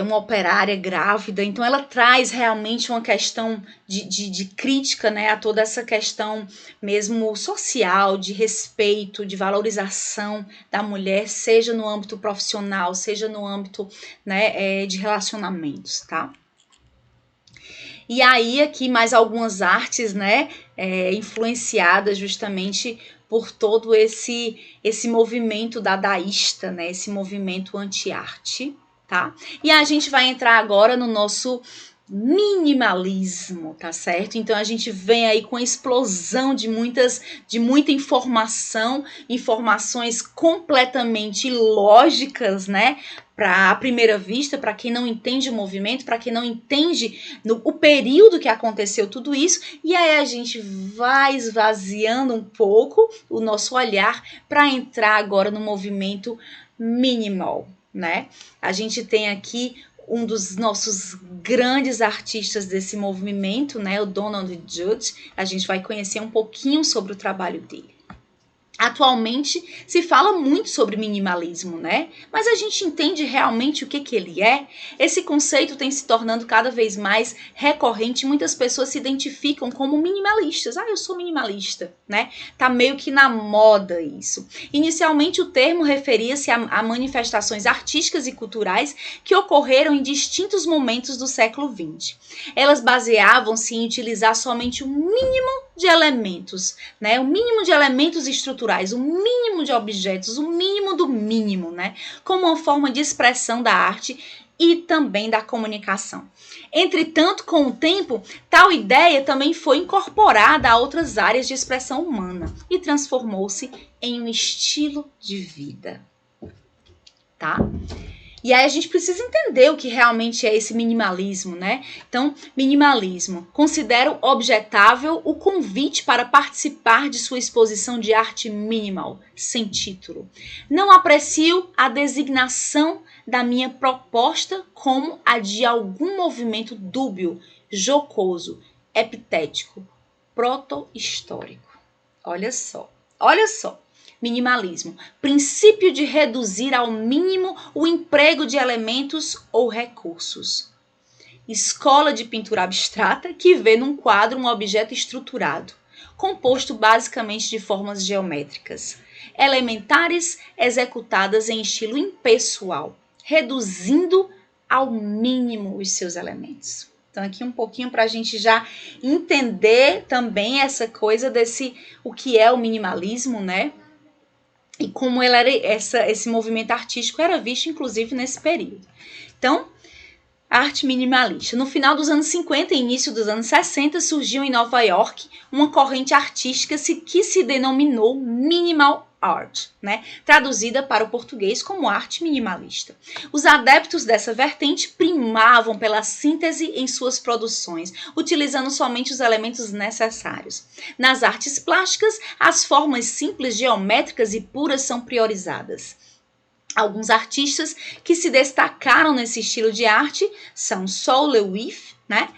Uma operária grávida, então ela traz realmente uma questão de crítica, né, a toda essa questão mesmo social, de respeito, de valorização da mulher, seja no âmbito profissional, seja no âmbito, né, de relacionamentos, tá? E aí aqui mais algumas artes, né, influenciadas justamente por todo esse movimento dadaísta, né, esse movimento anti-arte, tá? E a gente vai entrar agora no nosso minimalismo, tá certo? Então a gente vem aí com a explosão de muita informação, informações completamente lógicas, né? Para a primeira vista, para quem não entende o movimento, para quem não entende o período que aconteceu tudo isso, e aí a gente vai esvaziando um pouco o nosso olhar para entrar agora no movimento minimal, né? A gente tem aqui um dos nossos grandes artistas desse movimento, né, o Donald Judd. A gente vai conhecer um pouquinho sobre o trabalho dele. Atualmente se fala muito sobre minimalismo, né? Mas a gente entende realmente o que ele é? Esse conceito tem se tornando cada vez mais recorrente. Muitas pessoas se identificam como minimalistas. Eu sou minimalista, né? Tá meio que na moda isso. Inicialmente o termo referia-se a manifestações artísticas e culturais que ocorreram em distintos momentos do século XX. Elas baseavam-se em utilizar somente o mínimo de elementos, né? O mínimo de elementos estruturais, o mínimo de objetos, o mínimo do mínimo, né? Como uma forma de expressão da arte e também da comunicação. Entretanto, com o tempo, tal ideia também foi incorporada a outras áreas de expressão humana e transformou-se em um estilo de vida, tá? E aí a gente precisa entender o que realmente é esse minimalismo, né? Então, minimalismo. Considero objetável o convite para participar de sua exposição de arte minimal, sem título. Não aprecio a designação da minha proposta como a de algum movimento dúbio, jocoso, epitético, proto-histórico. Olha só. Minimalismo, princípio de reduzir ao mínimo o emprego de elementos ou recursos. Escola de pintura abstrata que vê num quadro um objeto estruturado, composto basicamente de formas geométricas, elementares executadas em estilo impessoal, reduzindo ao mínimo os seus elementos. Então aqui um pouquinho para a gente já entender também essa coisa o que é o minimalismo, né? E como esse movimento artístico era visto, inclusive, nesse período. Então, arte minimalista. No final dos anos 50 e início dos anos 60, surgiu em Nova York uma corrente artística que se denominou Minimal Art, né? Traduzida para o português como arte minimalista. Os adeptos dessa vertente primavam pela síntese em suas produções, utilizando somente os elementos necessários. Nas artes plásticas, as formas simples, geométricas e puras são priorizadas. Alguns artistas que se destacaram nesse estilo de arte são Sol LeWitt, né?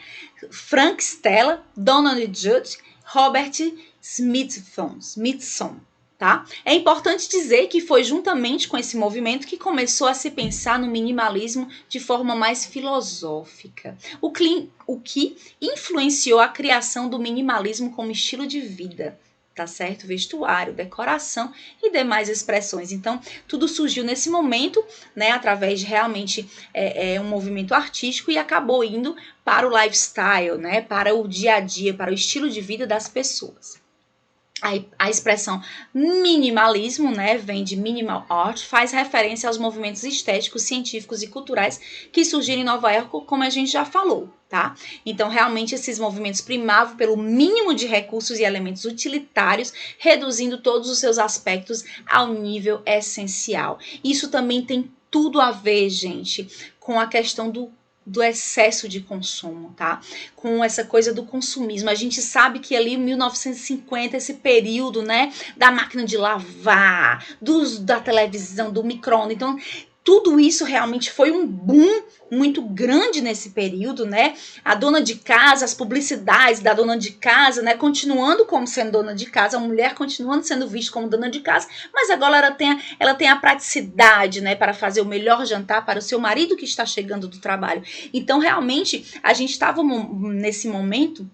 Frank Stella, Donald Judd, Robert Smithson. Tá? É importante dizer que foi juntamente com esse movimento que começou a se pensar no minimalismo de forma mais filosófica, o que influenciou a criação do minimalismo como estilo de vida. Tá certo? Vestuário, decoração e demais expressões. Então, tudo surgiu nesse momento, né, através de realmente um movimento artístico e acabou indo para o lifestyle, né, para o dia a dia, para o estilo de vida das pessoas. A expressão minimalismo, né, vem de minimal art, faz referência aos movimentos estéticos, científicos e culturais que surgiram em Nova York, como a gente já falou, tá? Então, realmente, esses movimentos primavam pelo mínimo de recursos e elementos utilitários, reduzindo todos os seus aspectos ao nível essencial. Isso também tem tudo a ver, gente, com a questão do do excesso de consumo, tá? Com essa coisa do consumismo. A gente sabe que ali em 1950, esse período, né, da máquina de lavar, da televisão, do micro-ondas, então tudo isso realmente foi um boom muito grande nesse período, né? A dona de casa, as publicidades da dona de casa, né? Continuando como sendo dona de casa, a mulher continuando sendo vista como dona de casa, mas agora ela tem a praticidade, né? Para fazer o melhor jantar para o seu marido que está chegando do trabalho. Então, realmente, a gente estava nesse momento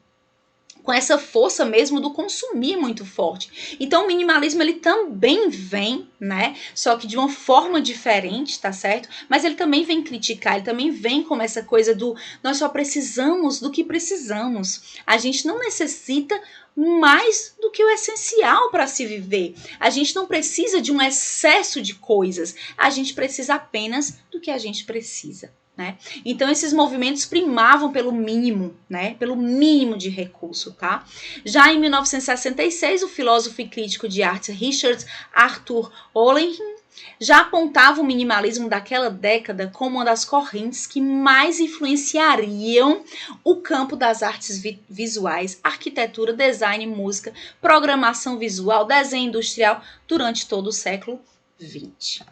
com essa força mesmo do consumir muito forte. Então o minimalismo ele também vem, né? Só que de uma forma diferente, tá certo? Mas ele também vem criticar, ele também vem como essa coisa do nós só precisamos do que precisamos. A gente não necessita mais do que o essencial para se viver. A gente não precisa de um excesso de coisas. A gente precisa apenas do que a gente precisa. Né? Então esses movimentos primavam pelo mínimo, né? Pelo mínimo de recurso, tá? Já em 1966, o filósofo e crítico de arte Richard Arthur Olenhin já apontava o minimalismo daquela década como uma das correntes que mais influenciariam o campo das artes visuais, arquitetura, design, música, programação visual, desenho industrial durante todo o século XX.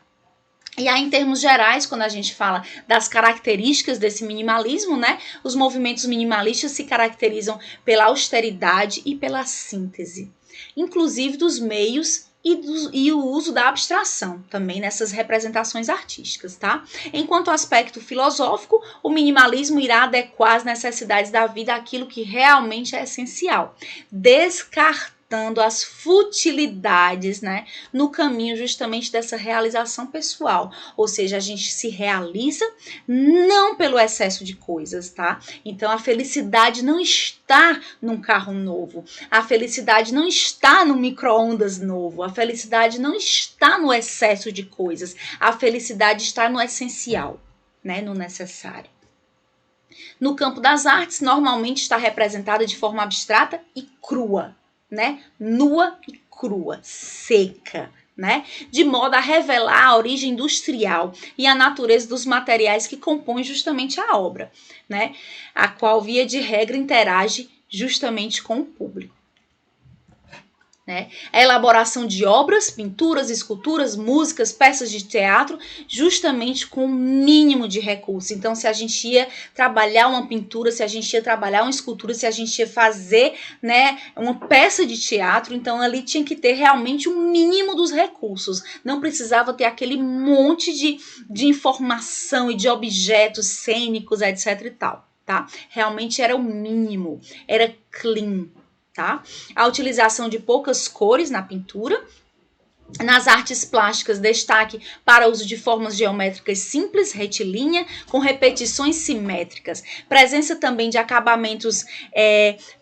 E aí, em termos gerais, quando a gente fala das características desse minimalismo, né? Os movimentos minimalistas se caracterizam pela austeridade e pela síntese, inclusive dos meios e o uso da abstração também nessas representações artísticas, tá? Enquanto aspecto filosófico, o minimalismo irá adequar as necessidades da vida àquilo que realmente é essencial, descartando as futilidades, né, no caminho justamente dessa realização pessoal. Ou seja, a gente se realiza não pelo excesso de coisas, tá? Então a felicidade não está num carro novo, a felicidade não está no micro-ondas novo, a felicidade não está no excesso de coisas, a felicidade está no essencial, né, no necessário. No campo das artes, normalmente está representada de forma abstrata e crua, né? Nua e crua, seca, né? De modo a revelar a origem industrial e a natureza dos materiais que compõem justamente a obra, né? A qual, via de regra, interage justamente com o público. Né? A elaboração de obras, pinturas, esculturas, músicas, peças de teatro, justamente com o mínimo de recursos. Então, se a gente ia trabalhar uma pintura, se a gente ia trabalhar uma escultura, se a gente ia fazer, né, uma peça de teatro, então ali tinha que ter realmente o mínimo dos recursos. Não precisava ter aquele monte de informação e de objetos cênicos, etc e tal, tá? Realmente era o mínimo, era clean. Tá? A utilização de poucas cores na pintura. Nas artes plásticas, destaque para o uso de formas geométricas simples, retilínea, com repetições simétricas. Presença também de acabamentos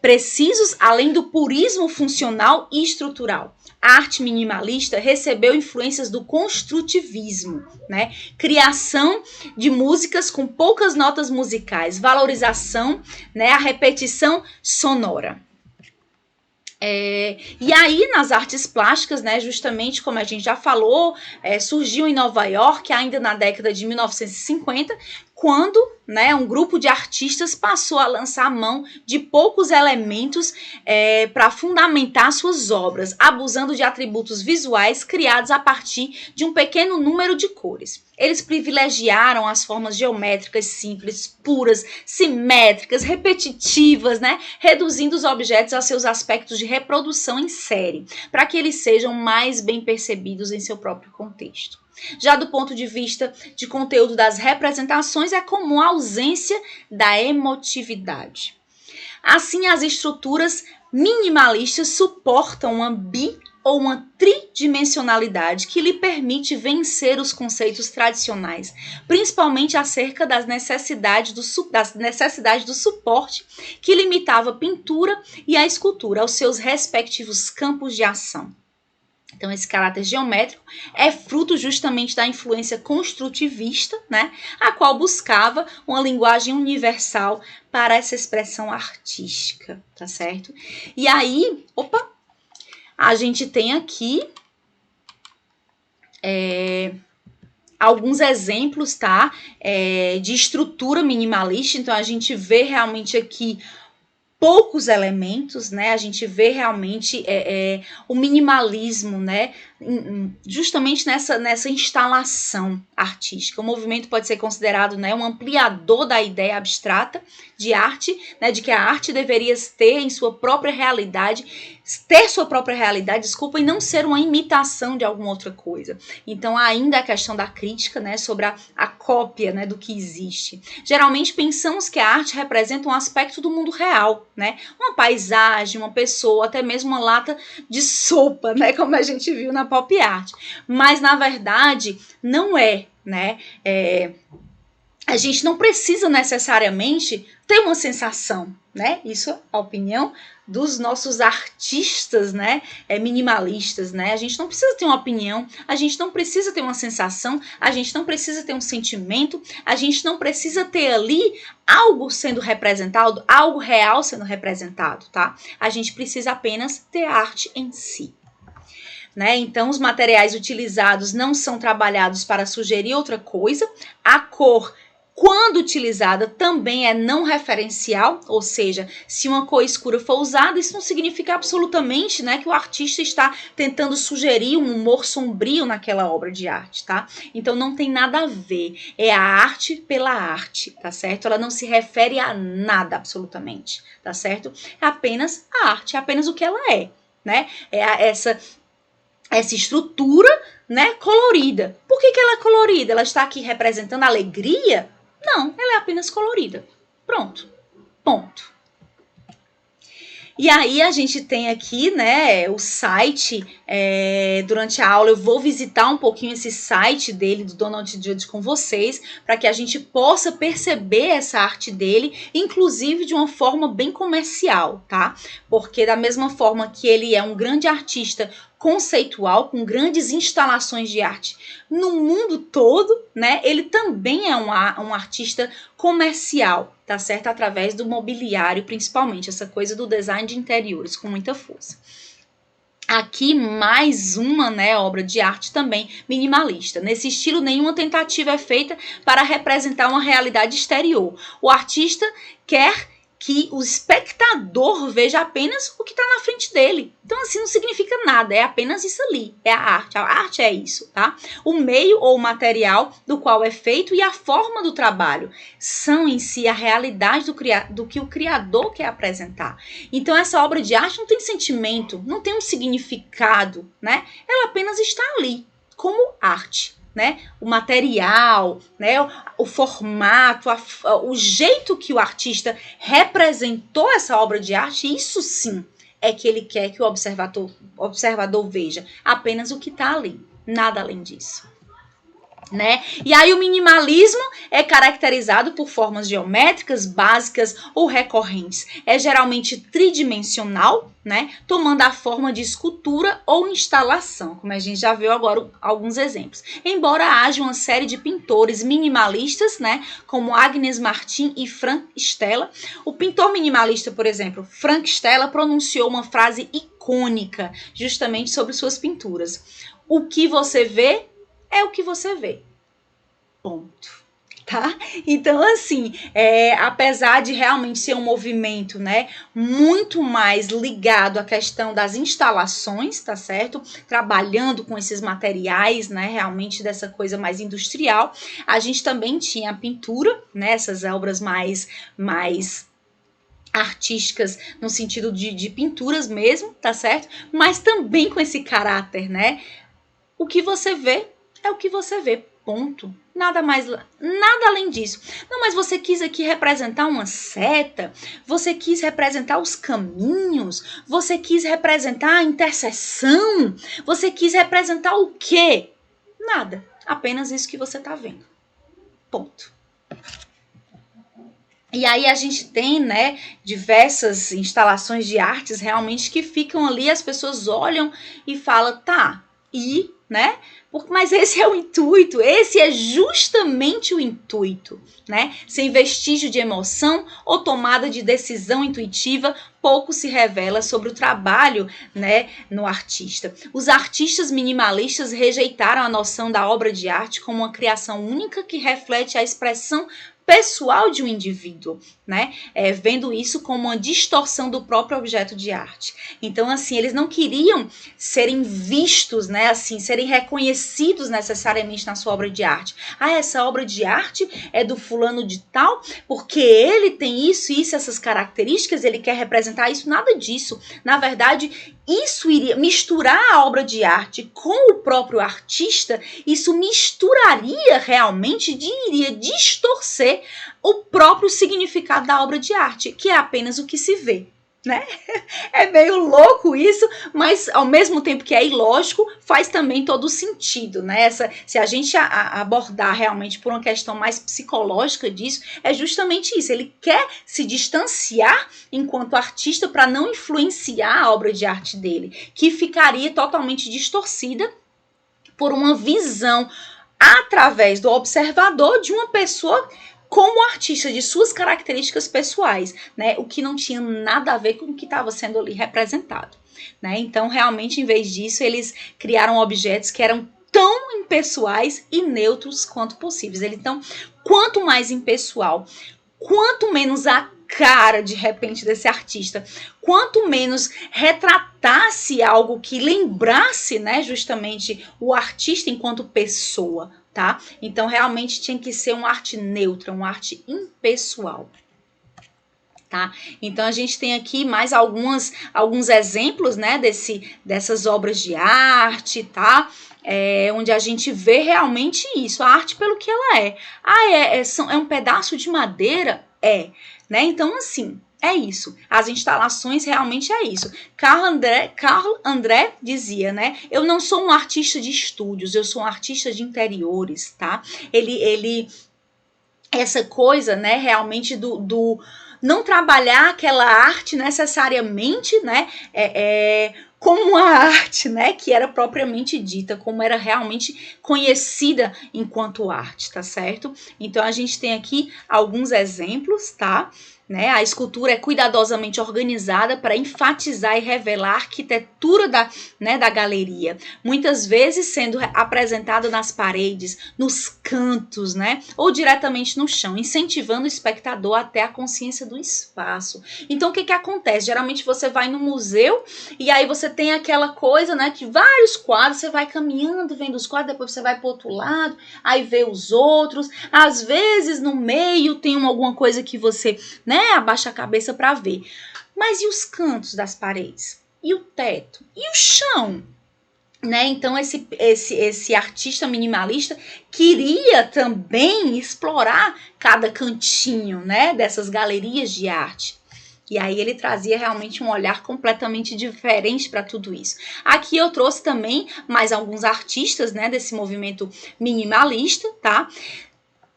precisos, além do purismo funcional e estrutural. A arte minimalista recebeu influências do construtivismo, né? Criação de músicas com poucas notas musicais, valorização, né? A repetição sonora. E aí, nas artes plásticas, né, justamente como a gente já falou, surgiu em Nova York, ainda na década de 1950, quando, né, um grupo de artistas passou a lançar a mão de poucos elementos para fundamentar suas obras, abusando de atributos visuais criados a partir de um pequeno número de cores. Eles privilegiaram as formas geométricas simples, puras, simétricas, repetitivas, né, reduzindo os objetos a seus aspectos de reprodução em série, para que eles sejam mais bem percebidos em seu próprio contexto. Já do ponto de vista de conteúdo das representações, é comum a ausência da emotividade. Assim, as estruturas minimalistas suportam uma ou uma tridimensionalidade que lhe permite vencer os conceitos tradicionais, principalmente acerca das necessidades do suporte que limitava a pintura e a escultura aos seus respectivos campos de ação. Então, esse caráter geométrico é fruto justamente da influência construtivista, né, a qual buscava uma linguagem universal para essa expressão artística, tá certo? E aí, a gente tem aqui alguns exemplos, tá? De estrutura minimalista. Então, a gente vê realmente aqui poucos elementos, né? A gente vê realmente o minimalismo, né? Justamente nessa instalação artística. O movimento pode ser considerado, né, um ampliador da ideia abstrata de arte, né, de que a arte deveria ter sua própria realidade, e não ser uma imitação de alguma outra coisa. Então, ainda a questão da crítica, né, sobre a cópia, né, do que existe. Geralmente pensamos que a arte representa um aspecto do mundo real, né? Uma paisagem, uma pessoa, até mesmo uma lata de sopa, né, como a gente viu na pop art. Mas, na verdade, não é, né? A gente não precisa necessariamente ter uma sensação, né? Isso é a opinião dos nossos artistas, né? Minimalistas, né? A gente não precisa ter uma opinião, a gente não precisa ter uma sensação, a gente não precisa ter um sentimento, a gente não precisa ter ali algo sendo representado, algo real sendo representado, tá? A gente precisa apenas ter a arte em si. Né? Então, os materiais utilizados não são trabalhados para sugerir outra coisa. A cor, quando utilizada, também é não referencial, ou seja, se uma cor escura for usada, isso não significa absolutamente, né, que o artista está tentando sugerir um humor sombrio naquela obra de arte, tá? Então, não tem nada a ver. É a arte pela arte, tá certo? Ela não se refere a nada, absolutamente, tá certo? É apenas a arte, é apenas o que ela é, né? Essa estrutura, né, colorida. Por que ela é colorida? Ela está aqui representando alegria? Não, ela é apenas colorida. Pronto. Ponto. E aí a gente tem aqui, né, o site, durante a aula eu vou visitar um pouquinho esse site dele, do Donald Judd, com vocês, para que a gente possa perceber essa arte dele, inclusive de uma forma bem comercial, tá? Porque da mesma forma que ele é um grande artista conceitual, com grandes instalações de arte no mundo todo, né? Ele também é um artista comercial, tá certo? Através do mobiliário, principalmente, essa coisa do design de interiores, com muita força. Aqui mais uma, né, obra de arte também minimalista. Nesse estilo, nenhuma tentativa é feita para representar uma realidade exterior. O artista quer que o espectador veja apenas o que está na frente dele. Então, assim, não significa nada, é apenas isso ali, é a arte é isso, tá? O meio ou material do qual é feito e a forma do trabalho são em si a realidade do que o criador quer apresentar. Então, essa obra de arte não tem sentimento, não tem um significado, né? Ela apenas está ali, como arte. Né? O material, né? O formato, o jeito que o artista representou essa obra de arte, isso sim é que ele quer que o observador veja apenas o que está ali, nada além disso. Né? E aí o minimalismo é caracterizado por formas geométricas básicas ou recorrentes. É geralmente tridimensional, né? Tomando a forma de escultura ou instalação, como a gente já viu agora alguns exemplos. Embora haja uma série de pintores minimalistas, né? Como Agnes Martin e Frank Stella, o pintor minimalista, por exemplo, Frank Stella, pronunciou uma frase icônica justamente sobre suas pinturas. O que você vê é o que você vê. Ponto. Tá? Então, assim, apesar de realmente ser um movimento, né, muito mais ligado à questão das instalações, tá certo? Trabalhando com esses materiais, né, realmente dessa coisa mais industrial, a gente também tinha a pintura, né, essas obras mais artísticas no sentido de pinturas mesmo, tá certo? Mas também com esse caráter, né? O que você vê é o que você vê, ponto. Nada além disso. Não, mas você quis aqui representar uma seta, você quis representar os caminhos, você quis representar a interseção, você quis representar o quê? Nada, apenas isso que você está vendo. Ponto. E aí a gente tem, né, diversas instalações de artes realmente que ficam ali, as pessoas olham e falam, tá, e né? Mas esse é o intuito, esse é justamente o intuito, né? Sem vestígio de emoção ou tomada de decisão intuitiva, pouco se revela sobre o trabalho, né, no artista. Os artistas minimalistas rejeitaram a noção da obra de arte como uma criação única que reflete a expressão pessoal de um indivíduo, né? Vendo isso como uma distorção do próprio objeto de arte. Então, assim, eles não queriam serem vistos, né? Assim, serem reconhecidos necessariamente na sua obra de arte. Ah, essa obra de arte é do fulano de tal, porque ele tem isso, essas características, ele quer representar isso, nada disso. Na verdade, isso iria misturar a obra de arte com o próprio artista, isso misturaria realmente, iria distorcer o próprio significado da obra de arte, que é apenas o que se vê, né? É meio louco isso, mas ao mesmo tempo que é ilógico, faz também todo sentido, né? Se a gente abordar realmente por uma questão mais psicológica disso, é justamente isso. Ele quer se distanciar enquanto artista para não influenciar a obra de arte dele, que ficaria totalmente distorcida por uma visão através do observador de uma pessoa como artista, de suas características pessoais, né? O que não tinha nada a ver com o que estava sendo ali representado, né? Então, realmente, em vez disso, eles criaram objetos que eram tão impessoais e neutros quanto possíveis. Então, quanto mais impessoal, quanto menos a cara, de repente, desse artista, quanto menos retratasse algo que lembrasse, né, justamente o artista enquanto pessoa, tá? Então, realmente tinha que ser uma arte neutra, uma arte impessoal. Tá? Então, a gente tem aqui mais alguns exemplos, né, dessas obras de arte, tá? Onde a gente vê realmente isso, a arte pelo que ela é. É um pedaço de madeira? Né? Então, assim, é isso. As instalações realmente é isso. Carl André dizia, né? Eu não sou um artista de estúdios, eu sou um artista de interiores, tá? Essa coisa, né, realmente do não trabalhar aquela arte necessariamente, né, como uma arte, né, que era propriamente dita, como era realmente conhecida enquanto arte, tá certo? Então, a gente tem aqui alguns exemplos, tá? Né? A escultura é cuidadosamente organizada para enfatizar e revelar a arquitetura da galeria, muitas vezes sendo apresentada nas paredes, nos cantos, né? Ou diretamente no chão, incentivando o espectador até a consciência do espaço. Então, o que acontece? Geralmente você vai no museu e aí você tem aquela coisa, né, que vários quadros, você vai caminhando, vendo os quadros, depois você vai para o outro lado, aí vê os outros, às vezes no meio tem alguma coisa que você, né, abaixa a cabeça para ver. Mas e os cantos das paredes? E o teto? E o chão? Né? Então, esse artista minimalista queria também explorar cada cantinho, né, dessas galerias de arte. E aí ele trazia realmente um olhar completamente diferente para tudo isso. Aqui eu trouxe também mais alguns artistas, né, desse movimento minimalista, tá?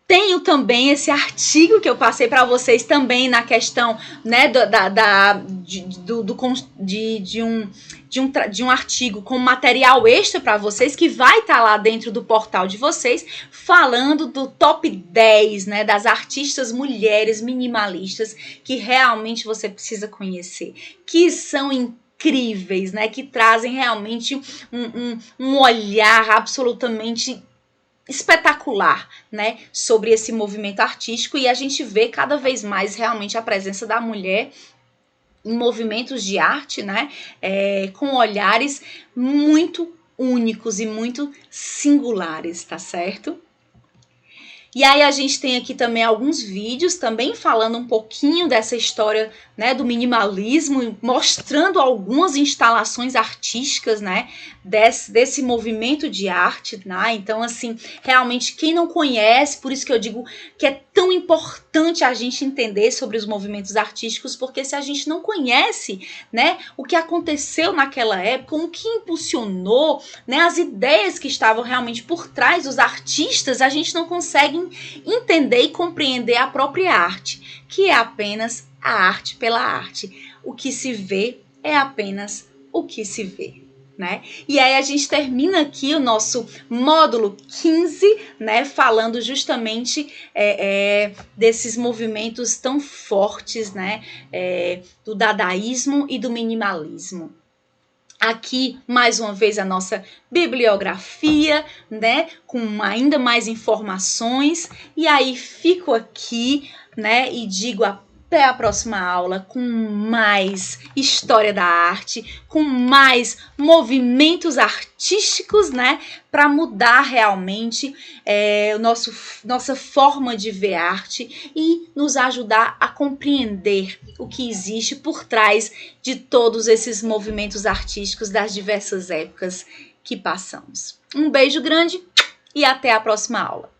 Tenho também esse artigo que eu passei para vocês também na questão, né, de um artigo com material extra para vocês, que vai estar lá dentro do portal de vocês, falando do top 10, né, das artistas mulheres minimalistas que realmente você precisa conhecer, que são incríveis, né, que trazem realmente um olhar absolutamente espetacular, né, sobre esse movimento artístico, e a gente vê cada vez mais realmente a presença da mulher em movimentos de arte, né, com olhares muito únicos e muito singulares, tá certo? E aí a gente tem aqui também alguns vídeos também falando um pouquinho dessa história, né, do minimalismo, mostrando algumas instalações artísticas, né, desse movimento de arte, né? Então, assim, realmente quem não conhece, por isso que eu digo que é tão importante a gente entender sobre os movimentos artísticos, porque se a gente não conhece, né, o que aconteceu naquela época, o que impulsionou, né, as ideias que estavam realmente por trás dos artistas, a gente não consegue entender e compreender a própria arte, que é apenas a arte pela arte. O que se vê é apenas o que se vê. né? E aí a gente termina aqui o nosso módulo 15, né? Falando justamente desses movimentos tão fortes, né? Do dadaísmo e do minimalismo. Aqui, mais uma vez, a nossa bibliografia, né? Com ainda mais informações. E aí, fico aqui, né? E digo até a próxima aula com mais história da arte, com mais movimentos artísticos, né? Para mudar realmente nossa forma de ver arte e nos ajudar a compreender o que existe por trás de todos esses movimentos artísticos das diversas épocas que passamos. Um beijo grande e até a próxima aula.